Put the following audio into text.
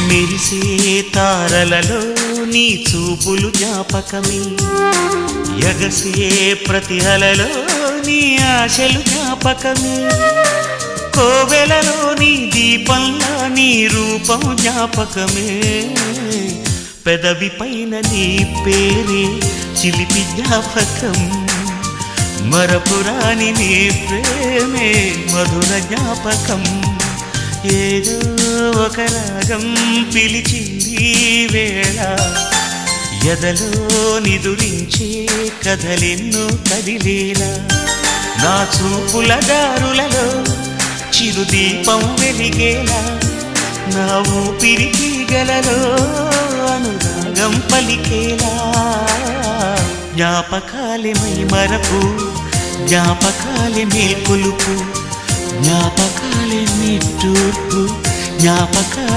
మెరిసే తారలలో నీ చూపులు జ్ఞాపకమే, ఎగసే ప్రతి అలలో నీ ఆశలు జ్ఞాపకమే, కోవెలలో నీ దీపంలా నీ రూపం జ్ఞాపకమే, పెదవి పైన నీ పేరే చిలిపి జ్ఞాపకం, మరపురాని నీ ప్రేమే మధుర జ్ఞాపకం. ఏదో ఒక రాగం పిలిచింది వేళ, ఎదలో నిదురించే కథలెన్నో కదిలేలా, నా చూపుల దారులలో చిరుదీపం వెలిగేలా, నా ఊపిరికి గలలో అనురాగం పలికేలా, జ్ఞాపకాలే మై మరపు, జ్ఞాపకాలే మేల్కొలుపు, జ్ఞాపకాలే నిట్టూర్పు, జ్ఞాపకాలే